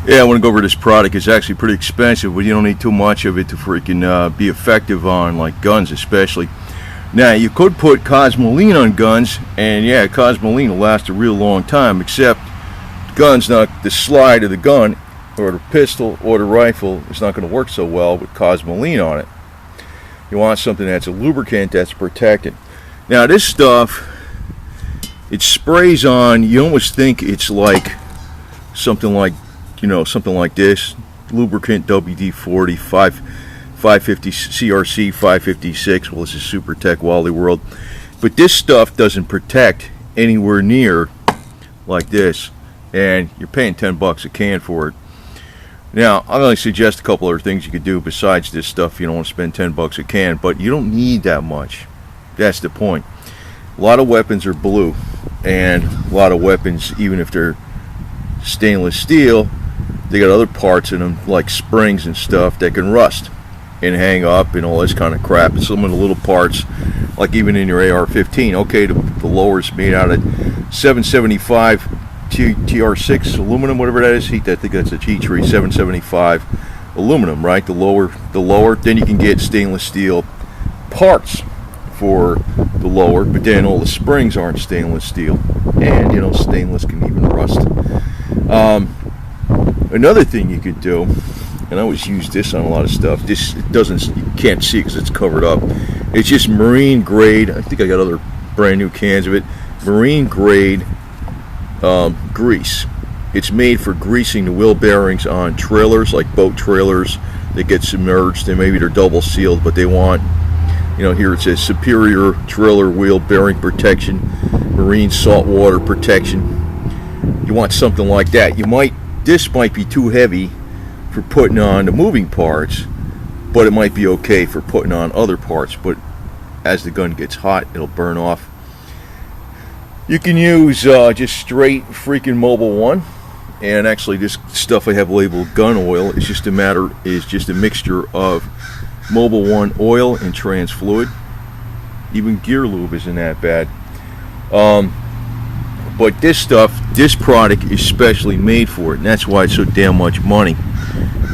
Yeah, I want to go over this product. It's actually pretty expensive, but you don't need too much of it to freaking be effective on like guns especially. Now, you could put cosmoline on guns, and yeah, cosmoline will last a real long time, except guns, not the slide of the gun or the pistol or the rifle is not going to work so well with cosmoline on it. You want something that's a lubricant, that's a protectant. Now, this stuff, it sprays on, you almost think it's like something like, you know, something like this, lubricant WD-40, 550 CRC 556. Well, this is Super Tech Wally World, but this stuff doesn't protect anywhere near like this, and you're paying 10 bucks a can for it. Now, I'll only suggest a couple other things you could do besides this stuff. You don't want to spend 10 bucks a can, but you don't need that much. That's the point. A lot of weapons are blue, and a lot of weapons, even if they're stainless steel, they got other parts in them like springs and stuff that can rust and hang up and all this kind of crap. And some of the little parts, like even in your AR-15, okay, the lower's made out of 775 TR6 aluminum, whatever that is. I think that's a heat treat. 775 aluminum, right? The lower. Then you can get stainless steel parts for the lower, but then all the springs aren't stainless steel, and you know, stainless can even rust. Another thing you could do, and I always use this on a lot of stuff. This, it doesn't, you can't see because it's covered up. It's just marine grade. I think I got other brand new cans of it. Marine grade grease. It's made for greasing the wheel bearings on trailers, like boat trailers that get submerged. And maybe they're double sealed, but they want, you know, here it says superior trailer wheel bearing protection, marine saltwater protection. You want something like that. This might be too heavy for putting on the moving parts, but it might be okay for putting on other parts. But as the gun gets hot, it'll burn off. You can use just straight freaking Mobil 1, and actually this stuff I have labeled gun oil. It's just a mixture of Mobil 1 oil and trans fluid. Even gear lube isn't that bad. But this stuff, this product is specially made for it, and that's why it's so damn much money.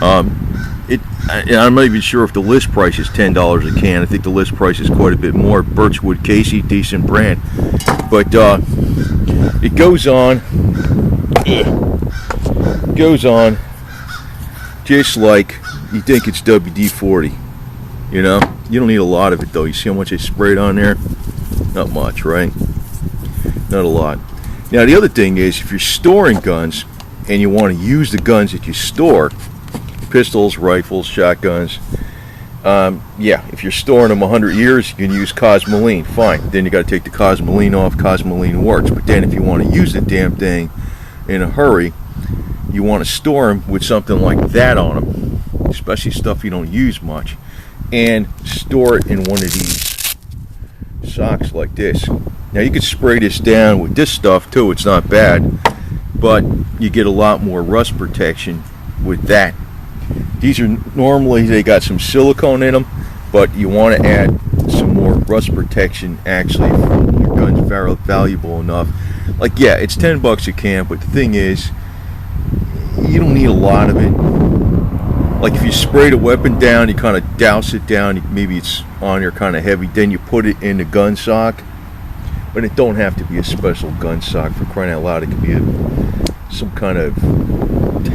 I'm not even sure if the list price is $10 a can. I think the list price is quite a bit more. Birchwood Casey, decent brand. But it goes on just like you think it's WD-40. You know, you don't need a lot of it though. You see how much I sprayed on there? Not much, right? Not a lot. Now the other thing is, if you're storing guns and you want to use the guns that you store, pistols, rifles, shotguns, yeah, if you're storing them 100 years, you can use cosmoline, fine. Then you got to take the cosmoline off. Cosmoline works. But then if you want to use the damn thing in a hurry, you want to store them with something like that on them, especially stuff you don't use much, and store it in one of these socks like this. Now you could spray this down with this stuff too. It's not bad, but you get a lot more rust protection with that. These are normally, they got some silicone in them, but you want to add some more rust protection. Actually, if your gun's valuable enough. Like, yeah, it's 10 bucks a can, but the thing is, you don't need a lot of it. Like if you spray the weapon down, you kind of douse it down, maybe it's on there kind of heavy, then you put it in the gun sock. But it don't have to be a special gun sock, for crying out loud. It could be some kind of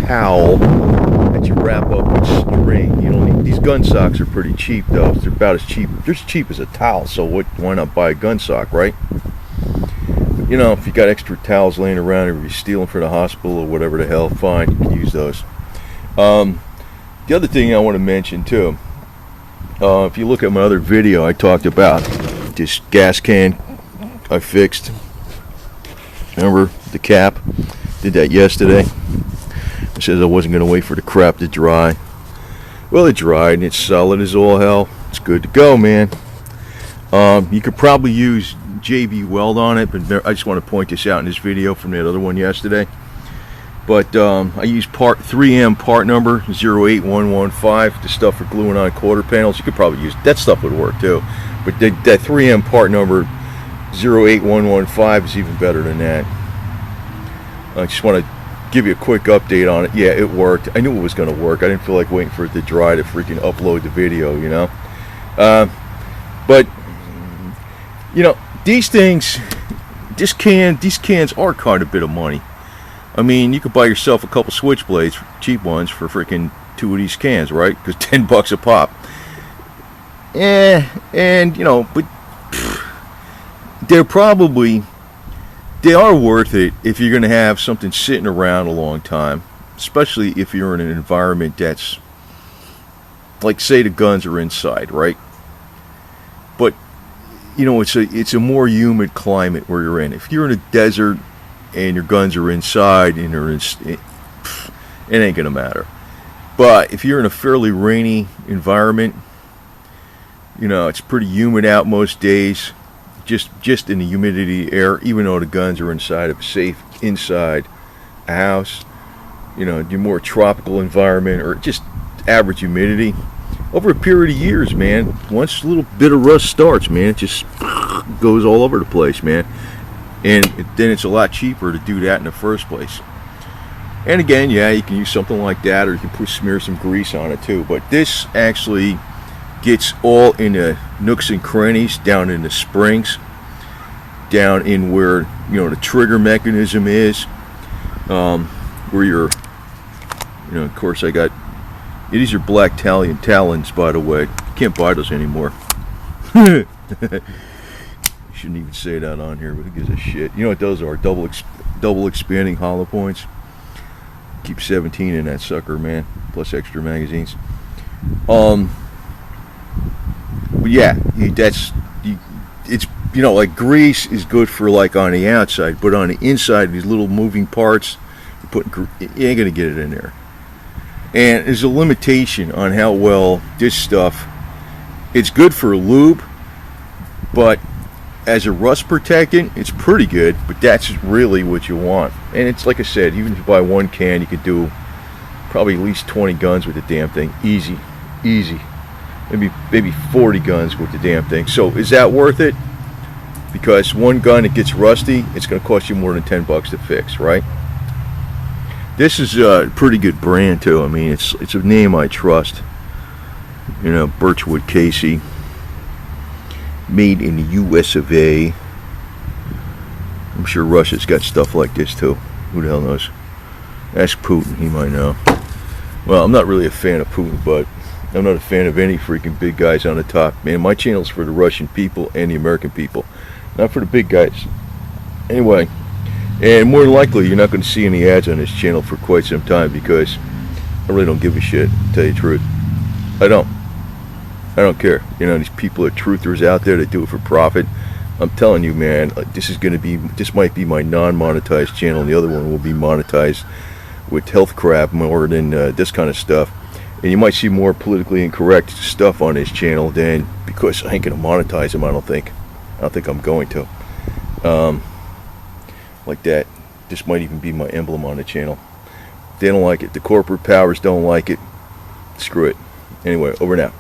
towel that you wrap up with string. You don't need, these gun socks are pretty cheap though. They're about as cheap. They're as cheap as a towel, so why not buy a gun sock, right? But, you know, if you got extra towels laying around, or you're stealing for the hospital or whatever the hell, fine, you can use those. The other thing I want to mention too, if you look at my other video, I talked about this gas can I fixed. Remember the cap? Did that yesterday. It says I wasn't going to wait for the crap to dry. Well, it dried and it's solid as all hell. It's good to go, man. You could probably use JB Weld on it, but I just want to point this out in this video from that other one yesterday. But I use 3M part number 08115, the stuff for gluing on quarter panels. You could probably use that stuff, would work too. But that 3M part number 08115 is even better than that. I just want to give you a quick update on it. Yeah, it worked. I knew it was going to work. I didn't feel like waiting for it to dry to freaking upload the video, you know. But you know, these things, these cans are quite a bit of money. I mean, you could buy yourself a couple switchblades, cheap ones, for freaking 2 of these cans, right? Because $10 a pop. And you know, but they are worth it if you're going to have something sitting around a long time, especially if you're in an environment that's, like, say the guns are inside, right? But you know, it's a more humid climate where you're in. If you're in a desert and your guns are inside and it ain't gonna matter. But if you're in a fairly rainy environment, you know, it's pretty humid out most days, just in the humidity air, even though the guns are inside of a safe inside a house, you know, your more tropical environment or just average humidity, over a period of years, man, once a little bit of rust starts, man, it just goes all over the place, man. And then it's a lot cheaper to do that in the first place. And again, yeah, you can use something like that, or you can smear some grease on it too. But this actually gets all in the nooks and crannies, down in the springs, down in where, you know, the trigger mechanism is, where you're, you know, of course I got, these are black talons, by the way. You can't buy those anymore. Shouldn't even say that on here, but who gives a shit? You know what those are? Double expanding hollow points. Keep 17 in that sucker, man, plus extra magazines. But yeah, it's, you know, like grease is good for like on the outside, but on the inside, these little moving parts, you ain't gonna get it in there. And there's a limitation on how well this stuff, it's good for lube, but as a rust protectant, it's pretty good, but that's really what you want. And it's like I said, even if you buy one can, you could do probably at least 20 guns with the damn thing. Easy. Maybe 40 guns with the damn thing. So is that worth it? Because one gun, it gets rusty, it's going to cost you more than $10 to fix, right? This is a pretty good brand too. I mean, it's a name I trust. You know, Birchwood Casey, made in the U.S. of A. I'm sure Russia's got stuff like this too. Who the hell knows? Ask Putin, he might know. Well, I'm not really a fan of Putin, but I'm not a fan of any freaking big guys on the top. Man, my channel's for the Russian people and the American people, not for the big guys. Anyway, and more than likely, you're not going to see any ads on this channel for quite some time because I really don't give a shit, to tell you the truth. I don't care. You know, these people are truthers out there that do it for profit. I'm telling you, man, this might be my non-monetized channel, and the other one will be monetized with health crap more than this kind of stuff. And you might see more politically incorrect stuff on this channel than, because I ain't gonna monetize them. I don't think I'm going to. Like that. This might even be my emblem on the channel. They don't like it. The corporate powers don't like it. Screw it. Anyway, over now.